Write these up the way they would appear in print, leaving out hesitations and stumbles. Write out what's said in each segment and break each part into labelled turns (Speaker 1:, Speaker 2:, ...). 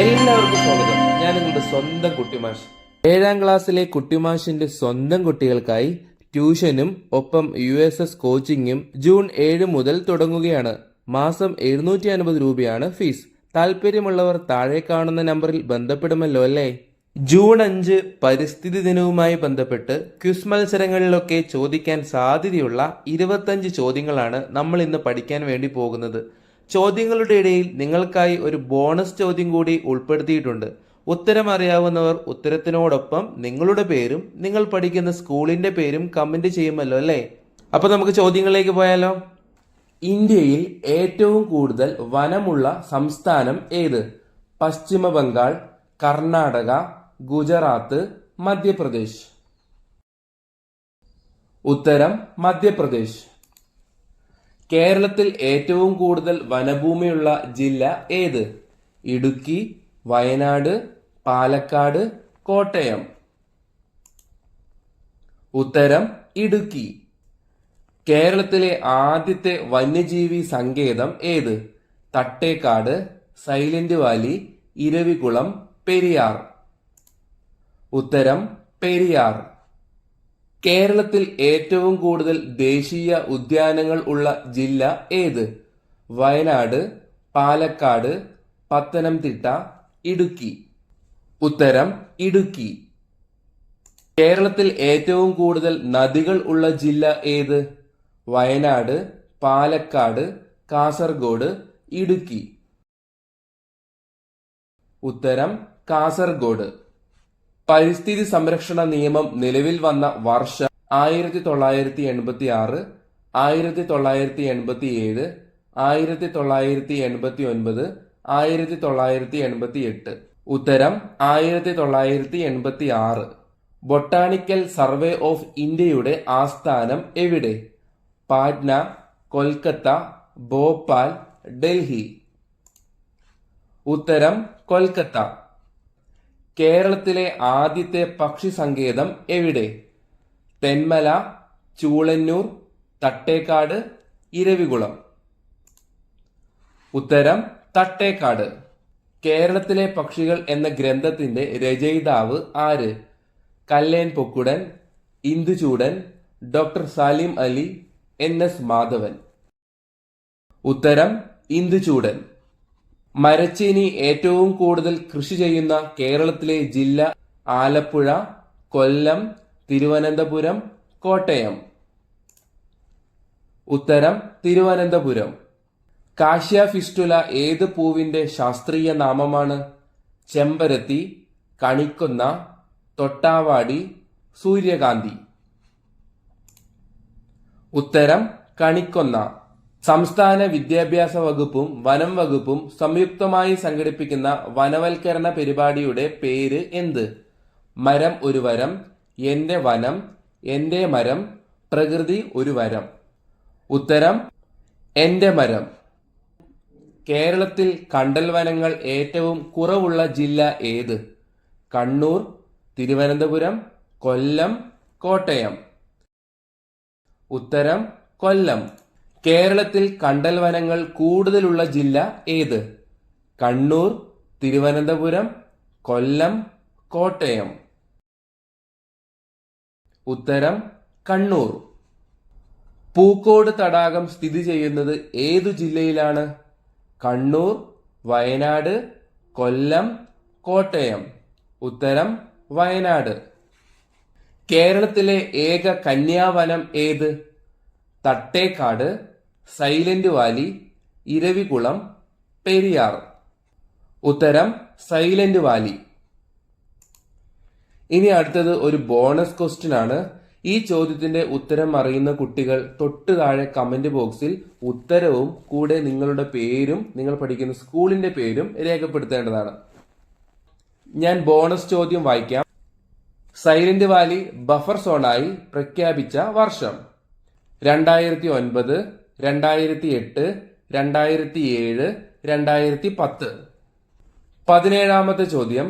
Speaker 1: എല്ലാവർക്കും സ്വാഗതം. ഞാൻ നിങ്ങളുടെ സ്വന്തം കുട്ടിമാഷ്. 7ാം ക്ലാസ്സിലെ കുട്ടിമാഷിന്റെ സ്വന്തം കുട്ടികൾക്കായി ട്യൂഷനും ഒപ്പം USS കോച്ചിങ്ങും ജൂൺ 7 മുതൽ തുടങ്ങുകയാണ്. മാസം 750 രൂപയാണ് ഫീസ്. താല്പര്യമുള്ളവർ താഴെ കാണുന്ന നമ്പറിൽ ബന്ധപ്പെടുമല്ലോ അല്ലേ. ജൂൺ 5 പരിസ്ഥിതി ദിനവുമായി ബന്ധപ്പെട്ട് ക്വിസ് മത്സരങ്ങളിലൊക്കെ ചോദിക്കാൻ സാധ്യതയുള്ള 25 ചോദ്യങ്ങളാണ് നമ്മൾ ഇന്ന് പഠിക്കാൻ വേണ്ടി പോകുന്നത്. ചോദ്യങ്ങളുടെ ഇടയിൽ നിങ്ങൾക്കായി ഒരു ബോണസ് ചോദ്യം കൂടി ഉൾപ്പെടുത്തിയിട്ടുണ്ട്. ഉത്തരം അറിയാവുന്നവർ ഉത്തരത്തിനോടൊപ്പം നിങ്ങളുടെ പേരും നിങ്ങൾ പഠിക്കുന്ന സ്കൂളിന്റെ പേരും കമന്റ് ചെയ്യുമല്ലോ അല്ലേ. അപ്പൊ നമുക്ക് ചോദ്യങ്ങളിലേക്ക് പോയാലോ. ഇന്ത്യയിൽ ഏറ്റവും കൂടുതൽ വനമുള്ള സംസ്ഥാനം ഏത്? പശ്ചിമ ബംഗാൾ, കർണാടക, ഗുജറാത്ത്, മധ്യപ്രദേശ്. ഉത്തരം മധ്യപ്രദേശ്. കേരളത്തിൽ ഏറ്റവും കൂടുതൽ വനഭൂമിയുള്ള ജില്ല ഏത്? ഇടുക്കി, വയനാട്, പാലക്കാട്, കോട്ടയം. ഉത്തരം ഇടുക്കി. കേരളത്തിലെ ആദ്യത്തെ വന്യജീവി സങ്കേതം ഏത്? Thattekkad, Silent Valley, Eravikulam, Periyar. ഉത്തരം പെരിയാർ. കേരളത്തിൽ ഏറ്റവും കൂടുതൽ ദേശീയ ഉദ്യാനങ്ങൾ ഉള്ള ജില്ല ഏത്? വയനാട്, പാലക്കാട്, പത്തനംതിട്ട, ഇടുക്കി. ഉത്തരം ഇടുക്കി. കേരളത്തിൽ ഏറ്റവും കൂടുതൽ നദികൾ ഉള്ള ജില്ല ഏത്? വയനാട്, പാലക്കാട്, കാസർഗോഡ്, ഇടുക്കി. ഉത്തരം കാസർഗോഡ്. പരിസ്ഥിതി സംരക്ഷണ നിയമം നിലവിൽ വന്ന വർഷം 1986, 1987, 1989, 1988. ഉത്തരം 1986. ബൊട്ടാണിക്കൽ സർവേ ഓഫ് ഇന്ത്യയുടെ ആസ്ഥാനം എവിടെ? പാറ്റ്ന, കൊൽക്കത്ത, ഭോപ്പാൽ, ഡൽഹി. ഉത്തരം കൊൽക്കത്ത. കേരളത്തിലെ ആദ്യത്തെ പക്ഷി സങ്കേതം എവിടെ? തെന്മല, ചൂളന്നൂർ, തട്ടേക്കാട്, ഇരവികുളം. ഉത്തരം തട്ടേക്കാട്. കേരളത്തിലെ പക്ഷികൾ എന്ന ഗ്രന്ഥത്തിന്റെ രചയിതാവ് ആര്? Kallen Pokkudan, Induchoodan, doctor Salim Ali, NS Madhavan. ഉത്തരം ഇന്ദുചൂടൻ. മരച്ചീനി ഏറ്റവും കൂടുതൽ കൃഷി ചെയ്യുന്ന കേരളത്തിലെ ജില്ല? ആലപ്പുഴ, കൊല്ലം, തിരുവനന്തപുരം, കോട്ടയം. ഉത്തരം തിരുവനന്തപുരം. കാഷ്യ ഫിസ്റ്റുല ഏത് പൂവിന്റെ ശാസ്ത്രീയ നാമമാണ്? ചെമ്പരത്തി, കണിക്കൊന്ന, തൊട്ടാവാടി, സൂര്യകാന്തി. ഉത്തരം കണിക്കൊന്ന. സംസ്ഥാന വിദ്യാഭ്യാസ വകുപ്പും വനം വകുപ്പും സംയുക്തമായി സംഘടിപ്പിക്കുന്ന വനവൽക്കരണ പരിപാടിയുടെ പേര് എന്ത്? മരം ഒരു വരം, എന്റെ വനം, എന്റെ മരം, പ്രകൃതി ഒരു വരം. ഉത്തരം എന്റെ മരം. കേരളത്തിൽ കണ്ടൽ വനങ്ങൾ ഏറ്റവും കുറവുള്ള ജില്ല ഏത്? കണ്ണൂർ, തിരുവനന്തപുരം, കൊല്ലം, കോട്ടയം. ഉത്തരം കൊല്ലം. കേരളത്തിൽ കണ്ടൽ വനങ്ങൾ കൂടുതലുള്ള ജില്ല ഏത്? കണ്ണൂർ, തിരുവനന്തപുരം, കൊല്ലം, കോട്ടയം. ഉത്തരം കണ്ണൂർ. പൂക്കോട് തടാകം സ്ഥിതി ചെയ്യുന്നത് ഏതു ജില്ലയിലാണ്? കണ്ണൂർ, വയനാട്, കൊല്ലം, കോട്ടയം. ഉത്തരം വയനാട്. കേരളത്തിലെ ഏക കന്യാവനം ഏത്? Thattekkad, Silent Valley, Eravikulam, Periyar. ഉത്തരം സൈലന്റ് വാലി. ഇനി അടുത്തത് ഒരു ബോണസ് ക്വസ്റ്റ്യൻ ആണ്. ഈ ചോദ്യത്തിന്റെ ഉത്തരം അറിയുന്ന കുട്ടികൾ തൊട്ട് താഴെ കമന്റ് ബോക്സിൽ ഉത്തരവും കൂടെ നിങ്ങളുടെ പേരും നിങ്ങൾ പഠിക്കുന്ന സ്കൂളിന്റെ പേരും രേഖപ്പെടുത്തേണ്ടതാണ്. ഞാൻ ബോണസ് ചോദ്യം വായിക്കാം. സൈലന്റ് വാലി ബഫർ സോണായി പ്രഖ്യാപിച്ച വർഷം? 2009, 2008, 2007, 2010. 17ാമത്തെ ചോദ്യം.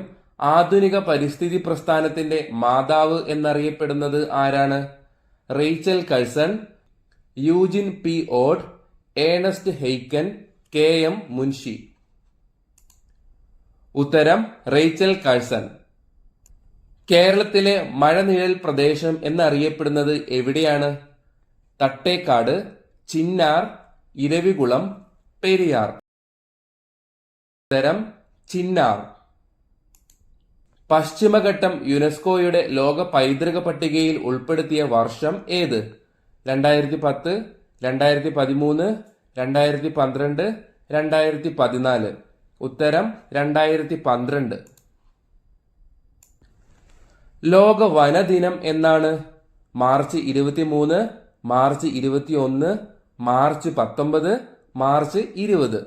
Speaker 1: ആധുനിക പരിസ്ഥിതി പ്രസ്ഥാനത്തിന്റെ മാതാവ് എന്നറിയപ്പെടുന്നത് ആരാണ്? Rachel Carson, Eugene P. Odum, Ernst Haeckel, KM Munshi. ഉത്തരം റേച്ചൽ കാഴ്സൺ. കേരളത്തിലെ മഴനിഴൽ പ്രദേശം എന്നറിയപ്പെടുന്നത് എവിടെയാണ്? തട്ടേക്കാട്, ചിന്നാർ, ഇരവികുളം, പെരിയാർ. ഉത്തരം ചിന്നാർ. പശ്ചിമഘട്ടം യുനെസ്കോയുടെ ലോക പൈതൃക പട്ടികയിൽ ഉൾപ്പെടുത്തിയ വർഷം ഏത്? 2010, 2013, 2012, 2014. ഉത്തരം 2012. ലോക വനദിനം എന്നാണ്? March 23, March 21, March 19, March 20.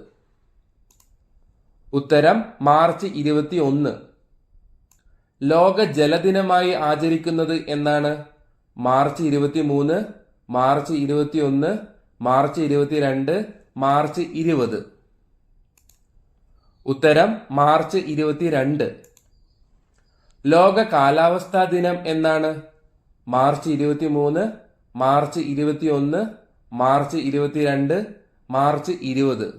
Speaker 1: ഉത്തരം മാർച്ച് 21. ലോക ജലദിനമായി ആചരിക്കുന്നത് എന്നാണ്? March 23, March 21, March 22, March 20. ഉത്തരം മാർച്ച് 22. ലോക കാലാവസ്ഥാ ദിനം എന്നാണ്? March 23, March 21, March 22, March 20.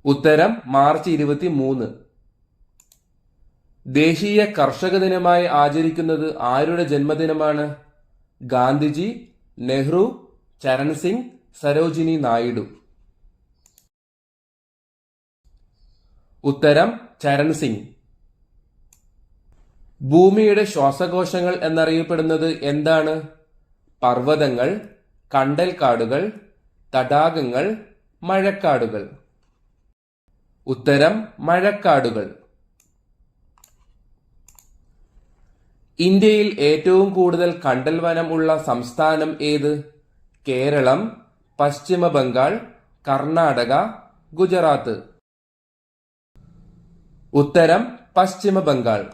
Speaker 1: ഉത്തരം മാർച്ച് 23. ദേശീയ കർഷക ദിനമായി ആചരിക്കുന്നത് ആരുടെ ജന്മദിനമാണ്? ഗാന്ധിജി, നെഹ്റു, ചരൺ സിംഗ്, സരോജിനി നായിഡു. ഉത്തരം ചരൺ സിംഗ്. ഭൂമിയുടെ ശ്വാസകോശങ്ങൾ എന്നറിയപ്പെടുന്നത് എന്താണ്? പർവ്വതങ്ങൾ, കണ്ടൽക്കാടുകൾ, തടാകങ്ങൾ, മഴക്കാടുകൾ. ഉത്തരം മഴക്കാടുകൾ. ഇന്ത്യയിൽ ഏറ്റവും കൂടുതൽ കണ്ടൽ വനം ഉള്ള സംസ്ഥാനം ഏത്? കേരളം, പശ്ചിമ ബംഗാൾ, കർണാടക, ഗുജറാത്ത്. ഉത്തരം പശ്ചിമ ബംഗാൾ.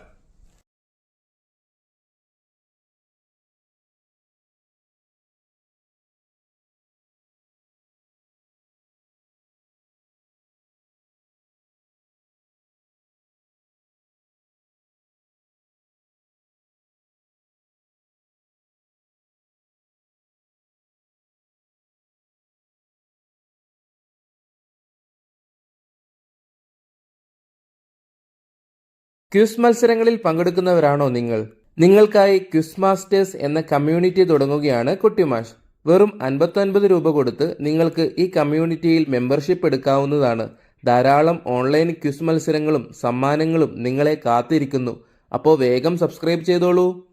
Speaker 1: ക്വിസ് മത്സരങ്ങളിൽ പങ്കെടുക്കുന്നവരാണോ നിങ്ങൾ? നിങ്ങൾക്കായി ക്വിസ് മാസ്റ്റേഴ്സ് എന്ന കമ്മ്യൂണിറ്റി തുടങ്ങുകയാണ് കുട്ടിമാഷ്. വെറും 59 രൂപ കൊടുത്ത് നിങ്ങൾക്ക് ഈ കമ്മ്യൂണിറ്റിയിൽ മെമ്പർഷിപ്പ് എടുക്കാവുന്നതാണ്. ധാരാളം ഓൺലൈൻ ക്വിസ് മത്സരങ്ങളും സമ്മാനങ്ങളും നിങ്ങളെ കാത്തിരിക്കുന്നു. അപ്പോൾ വേഗം സബ്സ്ക്രൈബ് ചെയ്തോളൂ.